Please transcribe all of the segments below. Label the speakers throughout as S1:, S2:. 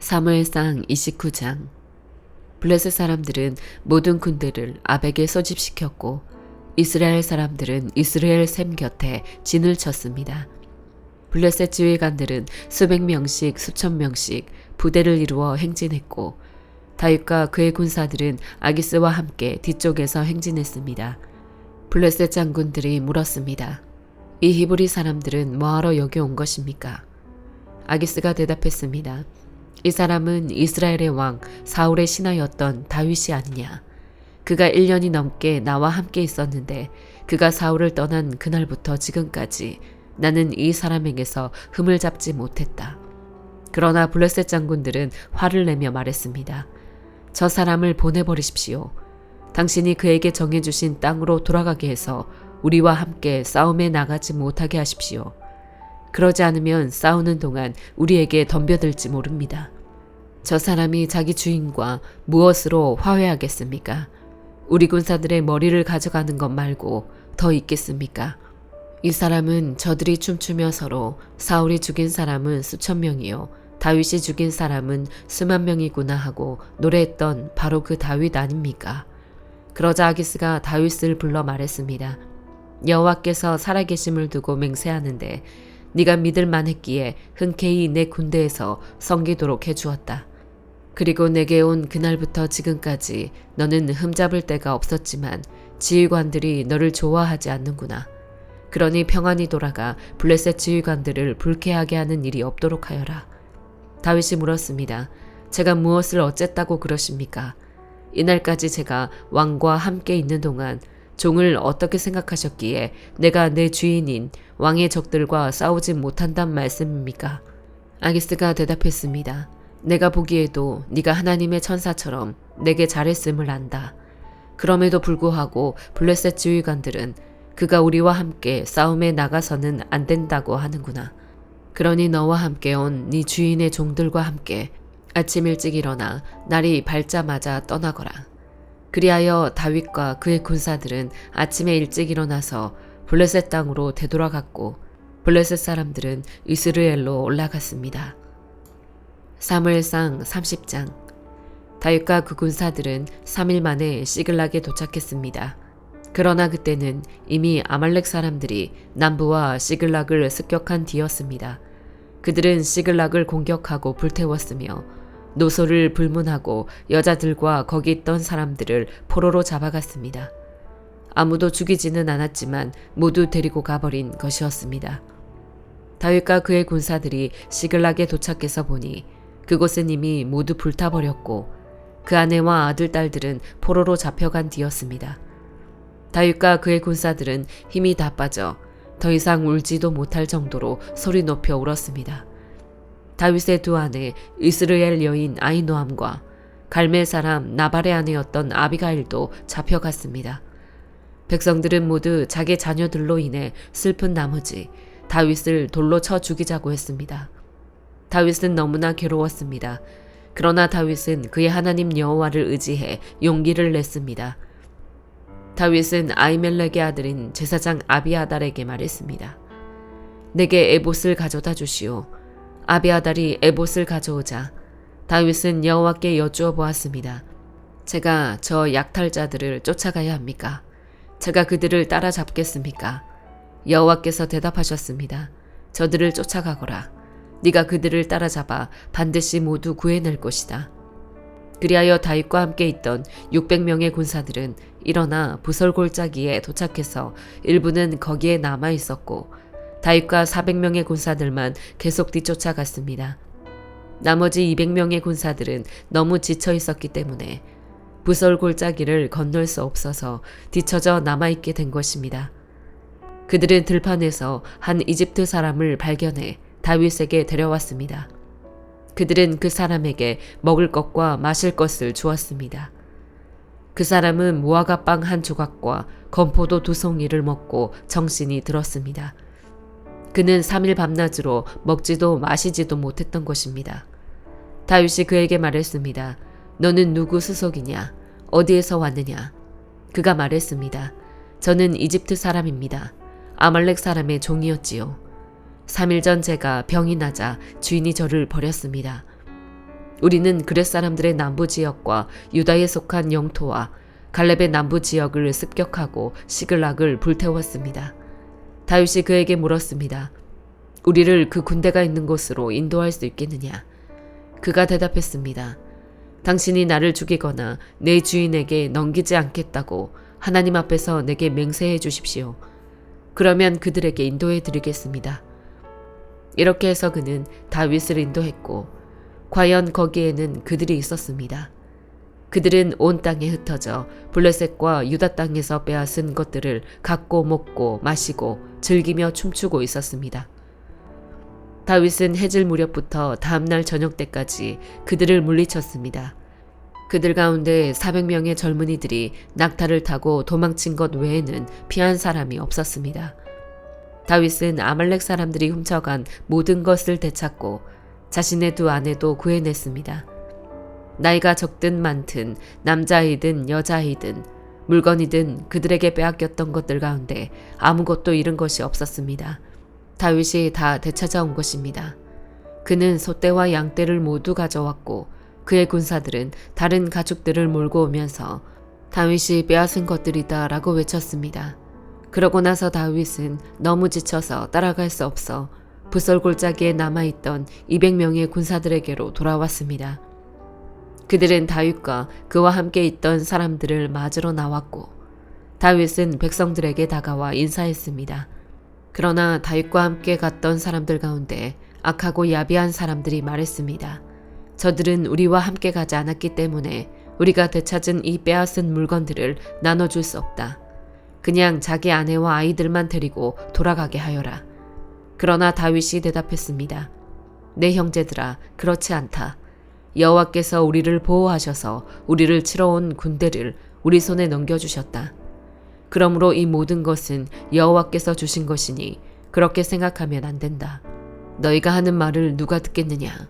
S1: 사무엘상 29장. 블레셋 사람들은 모든 군대를 압에게 소집시켰고 이스라엘 사람들은 이스라엘 샘 곁에 진을 쳤습니다. 블레셋 지휘관들은 수백 명씩 수천 명씩 부대를 이루어 행진했고 다윗과 그의 군사들은 아기스와 함께 뒤쪽에서 행진했습니다. 블레셋 장군들이 물었습니다. 이 히브리 사람들은 뭐하러 여기 온 것입니까? 아기스가 대답했습니다. 이 사람은 이스라엘의 왕 사울의 신하였던 다윗이 아니냐. 그가 1년이 넘게 나와 함께 있었는데 그가 사울을 떠난 그날부터 지금까지 나는 이 사람에게서 흠을 잡지 못했다. 그러나 블레셋 장군들은 화를 내며 말했습니다. 저 사람을 보내버리십시오. 당신이 그에게 정해주신 땅으로 돌아가게 해서 우리와 함께 싸움에 나가지 못하게 하십시오. 그러지 않으면 싸우는 동안 우리에게 덤벼들지 모릅니다. 저 사람이 자기 주인과 무엇으로 화해하겠습니까? 우리 군사들의 머리를 가져가는 것 말고 더 있겠습니까? 이 사람은 저들이 춤추며 서로 사울이 죽인 사람은 수천 명이요 다윗이 죽인 사람은 수만 명이구나 하고 노래했던 바로 그 다윗 아닙니까? 그러자 아기스가 다윗을 불러 말했습니다. 여호와께서 살아계심을 두고 맹세하는데 네가 믿을 만했기에 흔쾌히 내 군대에서 섬기도록 해주었다. 그리고 내게 온 그날부터 지금까지 너는 흠잡을 데가 없었지만 지휘관들이 너를 좋아하지 않는구나. 그러니 평안히 돌아가 블레셋 지휘관들을 불쾌하게 하는 일이 없도록 하여라. 다윗이 물었습니다. 제가 무엇을 어쨌다고 그러십니까? 이날까지 제가 왕과 함께 있는 동안 종을 어떻게 생각하셨기에 내가 내 주인인 왕의 적들과 싸우지 못한단 말씀입니까? 아기스가 대답했습니다. 내가 보기에도 네가 하나님의 천사처럼 내게 잘했음을 안다. 그럼에도 불구하고 블레셋 지휘관들은 그가 우리와 함께 싸움에 나가서는 안 된다고 하는구나. 그러니 너와 함께 온 네 주인의 종들과 함께 아침 일찍 일어나 날이 밝자마자 떠나거라. 그리하여 다윗과 그의 군사들은 아침에 일찍 일어나서 블레셋 땅으로 되돌아갔고 블레셋 사람들은 이스라엘로 올라갔습니다. 사무엘상 30장. 다윗과 그 군사들은 3일 만에 시글락에 도착했습니다. 그러나 그때는 이미 아말렉 사람들이 남부와 시글락을 습격한 뒤였습니다. 그들은 시글락을 공격하고 불태웠으며 노소를 불문하고 여자들과 거기 있던 사람들을 포로로 잡아갔습니다. 아무도 죽이지는 않았지만 모두 데리고 가버린 것이었습니다. 다윗과 그의 군사들이 시글락에 도착해서 보니 그곳은 이미 모두 불타버렸고 그 아내와 아들, 딸들은 포로로 잡혀간 뒤였습니다. 다윗과 그의 군사들은 힘이 다 빠져 더 이상 울지도 못할 정도로 소리 높여 울었습니다. 다윗의 두 아내 이스라엘 여인 아히노암과 갈멜 사람 나발의 아내였던 아비가일도 잡혀갔습니다. 백성들은 모두 자기 자녀들로 인해 슬픈 나머지 다윗을 돌로 쳐 죽이자고 했습니다. 다윗은 너무나 괴로웠습니다. 그러나 다윗은 그의 하나님 여호와를 의지해 용기를 냈습니다. 다윗은 아히멜렉의 아들인 제사장 아비아달에게 말했습니다. 내게 에봇을 가져다 주시오. 아비아달이 에봇을 가져오자 다윗은 여호와께 여쭈어 보았습니다. 제가 저 약탈자들을 쫓아가야 합니까? 제가 그들을 따라잡겠습니까? 여호와께서 대답하셨습니다. 저들을 쫓아가거라. 네가 그들을 따라잡아 반드시 모두 구해낼 것이다. 그리하여 다윗과 함께 있던 600명의 군사들은 일어나 부설골짜기에 도착해서 일부는 거기에 남아 있었고 다윗과 400명의 군사들만 계속 뒤쫓아갔습니다. 나머지 200명의 군사들은 너무 지쳐 있었기 때문에 부설골짜기를 건널 수 없어서 뒤처져 남아있게 된 것입니다. 그들은 들판에서 한 이집트 사람을 발견해 다윗에게 데려왔습니다. 그들은 그 사람에게 먹을 것과 마실 것을 주었습니다. 그 사람은 무화과 빵 한 조각과 건포도 2송이를 먹고 정신이 들었습니다. 그는 3일 밤낮으로 먹지도 마시지도 못했던 것입니다. 다윗이 그에게 말했습니다. 너는 누구 수속이냐? 어디에서 왔느냐? 그가 말했습니다. 저는 이집트 사람입니다. 아말렉 사람의 종이었지요. 3일 전 제가 병이 나자 주인이 저를 버렸습니다. 우리는 그렛 사람들의 남부 지역과 유다에 속한 영토와 갈렙의 남부 지역을 습격하고 시글락을 불태웠습니다. 다윗이 그에게 물었습니다. 우리를 그 군대가 있는 곳으로 인도할 수 있겠느냐? 그가 대답했습니다. 당신이 나를 죽이거나 내 주인에게 넘기지 않겠다고 하나님 앞에서 내게 맹세해 주십시오. 그러면 그들에게 인도해 드리겠습니다. 이렇게 해서 그는 다윗을 인도했고 과연 거기에는 그들이 있었습니다. 그들은 온 땅에 흩어져 블레셋과 유다 땅에서 빼앗은 것들을 갖고 먹고 마시고 즐기며 춤추고 있었습니다. 다윗은 해질 무렵부터 다음날 저녁 때까지 그들을 물리쳤습니다. 그들 가운데 400명의 젊은이들이 낙타를 타고 도망친 것 외에는 피한 사람이 없었습니다. 다윗은 아말렉 사람들이 훔쳐간 모든 것을 되찾고 자신의 두 아내도 구해냈습니다. 나이가 적든 많든 남자이든 여자이든 물건이든 그들에게 빼앗겼던 것들 가운데 아무것도 잃은 것이 없었습니다. 다윗이 다 되찾아온 것입니다. 그는 소떼와 양떼를 모두 가져왔고 그의 군사들은 다른 가축들을 몰고 오면서 다윗이 빼앗은 것들이다 라고 외쳤습니다. 그러고 나서 다윗은 너무 지쳐서 따라갈 수 없어 부설골짜기에 남아있던 200명의 군사들에게로 돌아왔습니다. 그들은 다윗과 그와 함께 있던 사람들을 맞으러 나왔고 다윗은 백성들에게 다가와 인사했습니다. 그러나 다윗과 함께 갔던 사람들 가운데 악하고 야비한 사람들이 말했습니다. 저들은 우리와 함께 가지 않았기 때문에 우리가 되찾은 이 빼앗은 물건들을 나눠줄 수 없다. 그냥 자기 아내와 아이들만 데리고 돌아가게 하여라. 그러나 다윗이 대답했습니다. 내 형제들아, 그렇지 않다. 여호와께서 우리를 보호하셔서 우리를 치러 온 군대를 우리 손에 넘겨주셨다. 그러므로 이 모든 것은 여호와께서 주신 것이니 그렇게 생각하면 안 된다. 너희가 하는 말을 누가 듣겠느냐?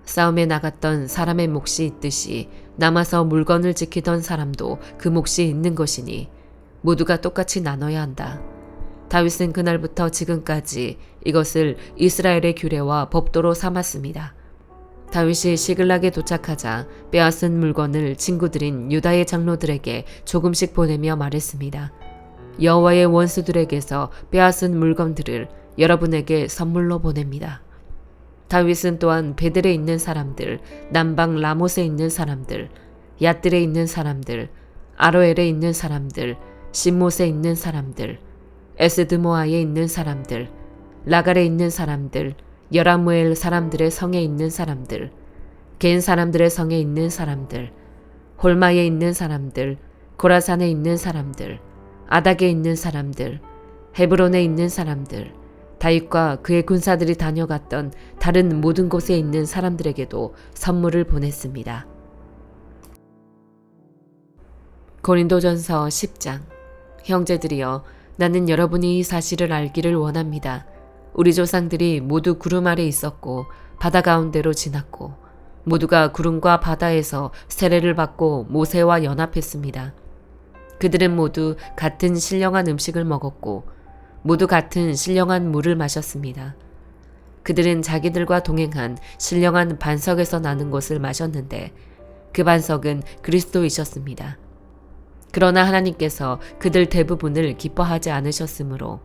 S1: 싸움에 나갔던 사람의 몫이 있듯이 남아서 물건을 지키던 사람도 그 몫이 있는 것이니 모두가 똑같이 나눠야 한다. 다윗은 그날부터 지금까지 이것을 이스라엘의 규례와 법도로 삼았습니다. 다윗이 시글락에 도착하자 빼앗은 물건을 친구들인 유다의 장로들에게 조금씩 보내며 말했습니다. 여호와의 원수들에게서 빼앗은 물건들을 여러분에게 선물로 보냅니다. 다윗은 또한 베델에 있는 사람들, 남방 라못에 있는 사람들, 얏들에 있는 사람들, 아로엘에 있는 사람들, 신못에 있는 사람들, 에스드모아에 있는 사람들, 라갈에 있는 사람들, 여라무엘 사람들의 성에 있는 사람들, 겐 사람들의 성에 있는 사람들, 홀마에 있는 사람들, 고라산에 있는 사람들, 아닥에 있는 사람들, 헤브론에 있는 사람들, 다윗과 그의 군사들이 다녀갔던 다른 모든 곳에 있는 사람들에게도 선물을 보냈습니다. 고린도전서 10장. 형제들이여, 나는 여러분이 이 사실을 알기를 원합니다. 우리 조상들이 모두 구름 아래 있었고 바다 가운데로 지났고 모두가 구름과 바다에서 세례를 받고 모세와 연합했습니다. 그들은 모두 같은 신령한 음식을 먹었고 모두 같은 신령한 물을 마셨습니다. 그들은 자기들과 동행한 신령한 반석에서 나는 것을 마셨는데 그 반석은 그리스도이셨습니다. 그러나 하나님께서 그들 대부분을 기뻐하지 않으셨으므로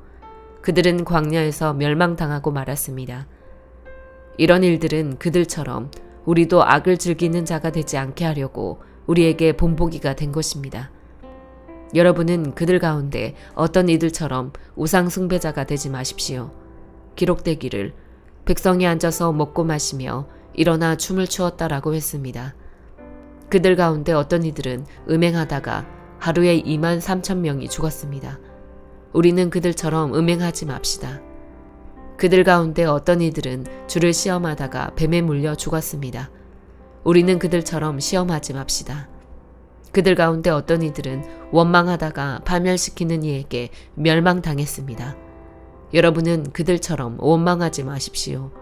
S1: 그들은 광야에서 멸망당하고 말았습니다. 이런 일들은 그들처럼 우리도 악을 즐기는 자가 되지 않게 하려고 우리에게 본보기가 된 것입니다. 여러분은 그들 가운데 어떤 이들처럼 우상 숭배자가 되지 마십시오. 기록되기를 백성이 앉아서 먹고 마시며 일어나 춤을 추었다라고 했습니다. 그들 가운데 어떤 이들은 음행하다가 하루에 23,000명이 죽었습니다. 우리는 그들처럼 음행하지 맙시다. 그들 가운데 어떤 이들은 주를 시험하다가 뱀에 물려 죽었습니다. 우리는 그들처럼 시험하지 맙시다. 그들 가운데 어떤 이들은 원망하다가 파멸시키는 이에게 멸망당했습니다. 여러분은 그들처럼 원망하지 마십시오.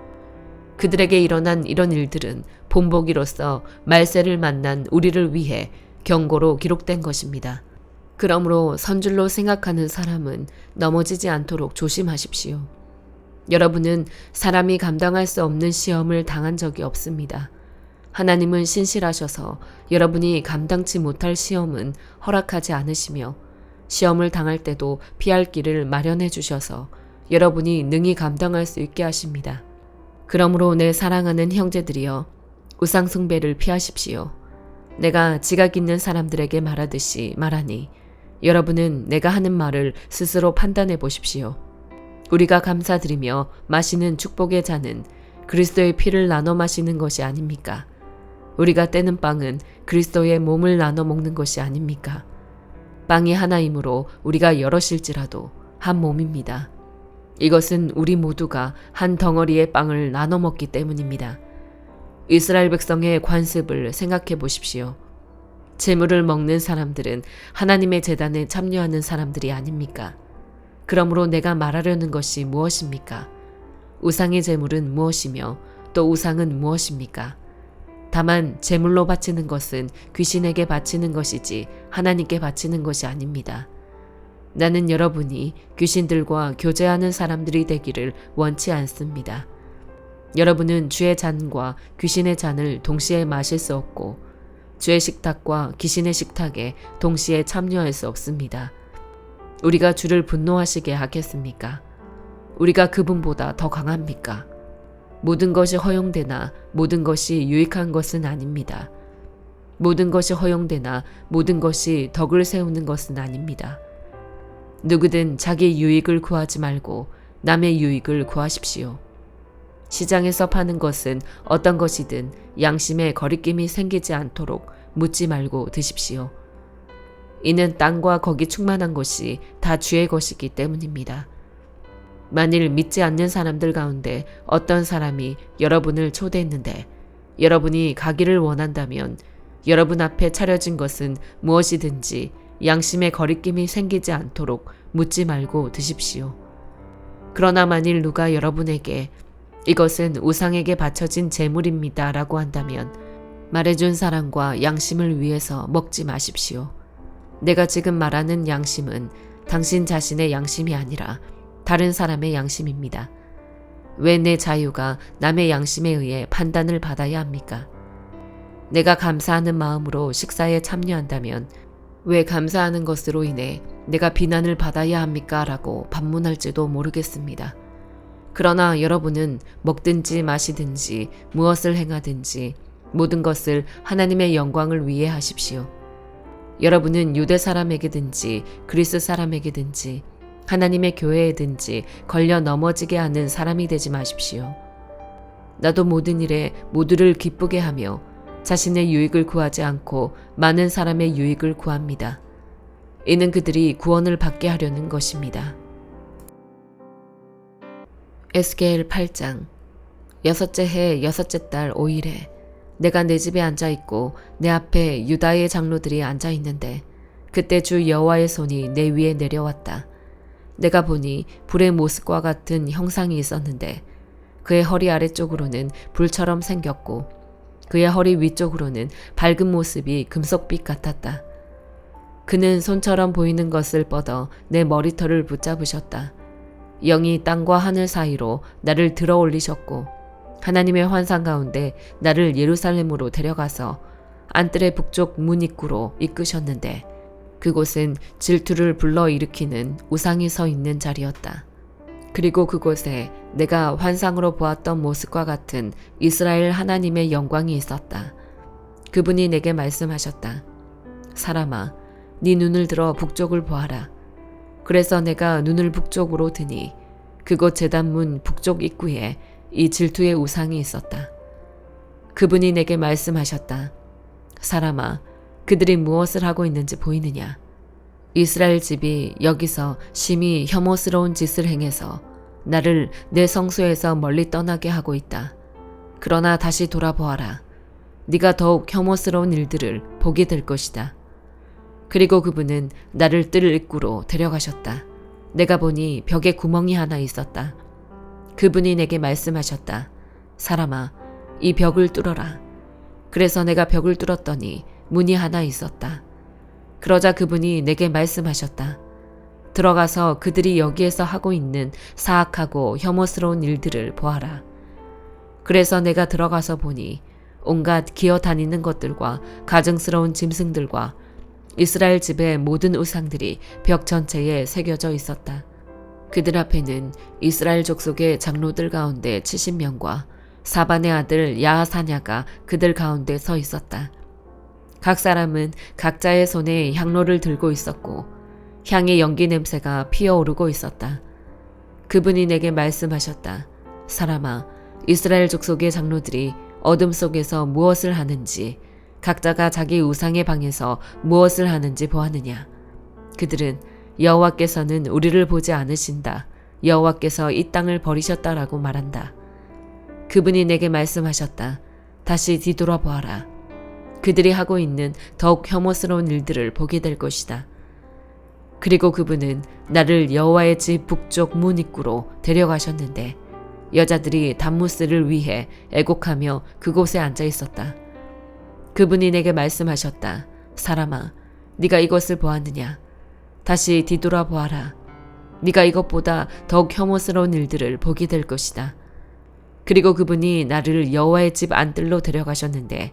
S1: 그들에게 일어난 이런 일들은 본보기로서 말세를 만난 우리를 위해 경고로 기록된 것입니다. 그러므로 선줄로 생각하는 사람은 넘어지지 않도록 조심하십시오. 여러분은 사람이 감당할 수 없는 시험을 당한 적이 없습니다. 하나님은 신실하셔서 여러분이 감당치 못할 시험은 허락하지 않으시며 시험을 당할 때도 피할 길을 마련해 주셔서 여러분이 능히 감당할 수 있게 하십니다. 그러므로 내 사랑하는 형제들이여 우상 숭배를 피하십시오. 내가 지각 있는 사람들에게 말하듯이 말하니 여러분은 내가 하는 말을 스스로 판단해 보십시오. 우리가 감사드리며 마시는 축복의 잔은 그리스도의 피를 나눠 마시는 것이 아닙니까? 우리가 떼는 빵은 그리스도의 몸을 나눠 먹는 것이 아닙니까? 빵이 하나이므로 우리가 여럿일지라도 한 몸입니다. 이것은 우리 모두가 한 덩어리의 빵을 나눠 먹기 때문입니다. 이스라엘 백성의 관습을 생각해 보십시오. 제물을 먹는 사람들은 하나님의 제단에 참여하는 사람들이 아닙니까? 그러므로 내가 말하려는 것이 무엇입니까? 우상의 제물은 무엇이며 또 우상은 무엇입니까? 다만 제물로 바치는 것은 귀신에게 바치는 것이지 하나님께 바치는 것이 아닙니다. 나는 여러분이 귀신들과 교제하는 사람들이 되기를 원치 않습니다. 여러분은 주의 잔과 귀신의 잔을 동시에 마실 수 없고 주의 식탁과 귀신의 식탁에 동시에 참여할 수 없습니다. 우리가 주를 분노하시게 하겠습니까? 우리가 그분보다 더 강합니까? 모든 것이 허용되나 모든 것이 유익한 것은 아닙니다. 모든 것이 허용되나 모든 것이 덕을 세우는 것은 아닙니다. 누구든 자기 유익을 구하지 말고 남의 유익을 구하십시오. 시장에서 파는 것은 어떤 것이든 양심에 거리낌이 생기지 않도록 묻지 말고 드십시오. 이는 땅과 거기 충만한 것이 다 주의 것이기 때문입니다. 만일 믿지 않는 사람들 가운데 어떤 사람이 여러분을 초대했는데 여러분이 가기를 원한다면 여러분 앞에 차려진 것은 무엇이든지 양심에 거리낌이 생기지 않도록 묻지 말고 드십시오. 그러나 만일 누가 여러분에게 이것은 우상에게 바쳐진 제물입니다 라고 한다면 말해준 사람과 양심을 위해서 먹지 마십시오. 내가 지금 말하는 양심은 당신 자신의 양심이 아니라 다른 사람의 양심입니다. 왜 내 자유가 남의 양심에 의해 판단을 받아야 합니까? 내가 감사하는 마음으로 식사에 참여한다면 왜 감사하는 것으로 인해 내가 비난을 받아야 합니까? 라고 반문할지도 모르겠습니다. 그러나 여러분은 먹든지 마시든지 무엇을 행하든지 모든 것을 하나님의 영광을 위해 하십시오. 여러분은 유대 사람에게든지 그리스 사람에게든지 하나님의 교회에든지 걸려 넘어지게 하는 사람이 되지 마십시오. 나도 모든 일에 모두를 기쁘게 하며 자신의 유익을 구하지 않고 많은 사람의 유익을 구합니다. 이는 그들이 구원을 받게 하려는 것입니다. 에스겔 8장. 여섯째 해 여섯째 달 5일에 내가 내 집에 앉아있고 내 앞에 유다의 장로들이 앉아있는데 그때 주 여호와의 손이 내 위에 내려왔다. 내가 보니 불의 모습과 같은 형상이 있었는데 그의 허리 아래쪽으로는 불처럼 생겼고 그의 허리 위쪽으로는 밝은 모습이 금속빛 같았다. 그는 손처럼 보이는 것을 뻗어 내 머리털을 붙잡으셨다. 영이 땅과 하늘 사이로 나를 들어 올리셨고 하나님의 환상 가운데 나를 예루살렘으로 데려가서 안뜰의 북쪽 문 입구로 이끄셨는데 그곳은 질투를 불러일으키는 우상이 서 있는 자리였다. 그리고 그곳에 내가 환상으로 보았던 모습과 같은 이스라엘 하나님의 영광이 있었다. 그분이 내게 말씀하셨다. 사람아, 네 눈을 들어 북쪽을 보아라. 그래서 내가 눈을 북쪽으로 드니 그곳 제단문 북쪽 입구에 이 질투의 우상이 있었다. 그분이 내게 말씀하셨다. 사람아, 그들이 무엇을 하고 있는지 보이느냐? 이스라엘 집이 여기서 심히 혐오스러운 짓을 행해서 나를 내 성소에서 멀리 떠나게 하고 있다. 그러나 다시 돌아보아라. 네가 더욱 혐오스러운 일들을 보게 될 것이다. 그리고 그분은 나를 뜰 입구로 데려가셨다. 내가 보니 벽에 구멍이 하나 있었다. 그분이 내게 말씀하셨다. 사람아, 이 벽을 뚫어라. 그래서 내가 벽을 뚫었더니 문이 하나 있었다. 그러자 그분이 내게 말씀하셨다. 들어가서 그들이 여기에서 하고 있는 사악하고 혐오스러운 일들을 보아라. 그래서 내가 들어가서 보니 온갖 기어 다니는 것들과 가증스러운 짐승들과 이스라엘 집의 모든 우상들이 벽 전체에 새겨져 있었다. 그들 앞에는 이스라엘 족속의 장로들 가운데 70명과 사반의 아들 야하사냐가 그들 가운데 서 있었다. 각 사람은 각자의 손에 향로를 들고 있었고 향의 연기 냄새가 피어오르고 있었다. 그분이 내게 말씀하셨다. 사람아, 이스라엘 족속의 장로들이 어둠 속에서 무엇을 하는지, 각자가 자기 우상의 방에서 무엇을 하는지 보았느냐. 그들은 여호와께서는 우리를 보지 않으신다. 여호와께서 이 땅을 버리셨다라고 말한다. 그분이 내게 말씀하셨다. 다시 뒤돌아보아라. 그들이 하고 있는 더욱 혐오스러운 일들을 보게 될 것이다. 그리고 그분은 나를 여호와의 집 북쪽 문 입구로 데려가셨는데 여자들이 단무스를 위해 애곡하며 그곳에 앉아 있었다. 그분이 내게 말씀하셨다. 사람아, 네가 이것을 보았느냐? 다시 뒤돌아보아라. 네가 이것보다 더욱 혐오스러운 일들을 보게 될 것이다. 그리고 그분이 나를 여호와의 집 안뜰로 데려가셨는데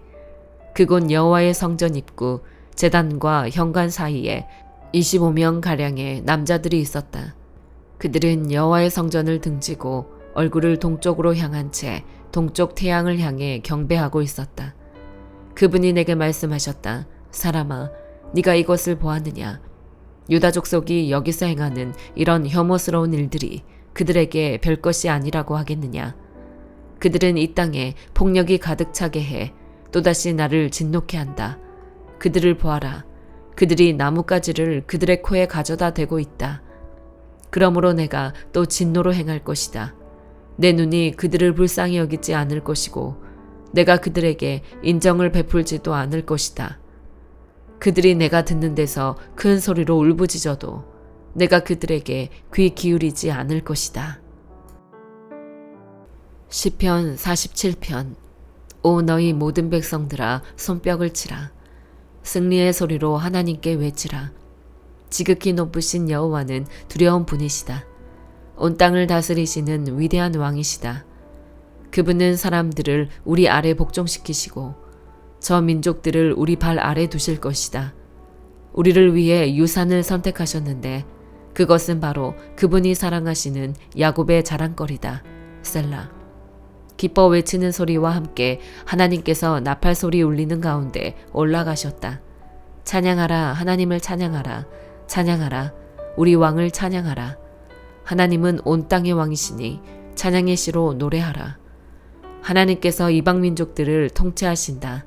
S1: 그곳 여호와의 성전 입구 제단과 현관 사이에 25명가량의 남자들이 있었다. 그들은 여호와의 성전을 등지고 얼굴을 동쪽으로 향한 채 동쪽 태양을 향해 경배하고 있었다. 그분이 내게 말씀하셨다. 사람아, 네가 이것을 보았느냐? 유다 족속이 여기서 행하는 이런 혐오스러운 일들이 그들에게 별것이 아니라고 하겠느냐? 그들은 이 땅에 폭력이 가득 차게 해 또다시 나를 진노케 한다. 그들을 보아라. 그들이 나뭇가지를 그들의 코에 가져다 대고 있다. 그러므로 내가 또 진노로 행할 것이다. 내 눈이 그들을 불쌍히 여기지 않을 것이고 내가 그들에게 인정을 베풀지도 않을 것이다. 그들이 내가 듣는 데서 큰 소리로 울부짖어도 내가 그들에게 귀 기울이지 않을 것이다. 시편 47편. 오 너희 모든 백성들아, 손뼉을 치라. 승리의 소리로 하나님께 외치라. 지극히 높으신 여호와는 두려운 분이시다. 온 땅을 다스리시는 위대한 왕이시다. 그분은 사람들을 우리 아래 복종시키시고 저 민족들을 우리 발 아래 두실 것이다. 우리를 위해 유산을 선택하셨는데 그것은 바로 그분이 사랑하시는 야곱의 자랑거리다. 셀라. 기뻐 외치는 소리와 함께 하나님께서 나팔 소리 울리는 가운데 올라가셨다. 찬양하라, 하나님을 찬양하라. 찬양하라, 우리 왕을 찬양하라. 하나님은 온 땅의 왕이시니 찬양의 시로 노래하라. 하나님께서 이방 민족들을 통치하신다.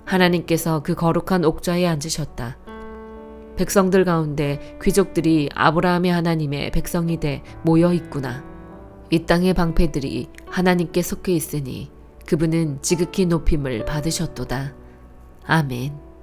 S1: 하나님께서 그 거룩한 옥좌에 앉으셨다. 백성들 가운데 귀족들이 아브라함의 하나님의 백성이 돼 모여 있구나. 이 땅의 방패들이 하나님께 속해 있으니 그분은 지극히 높임을 받으셨도다. 아멘.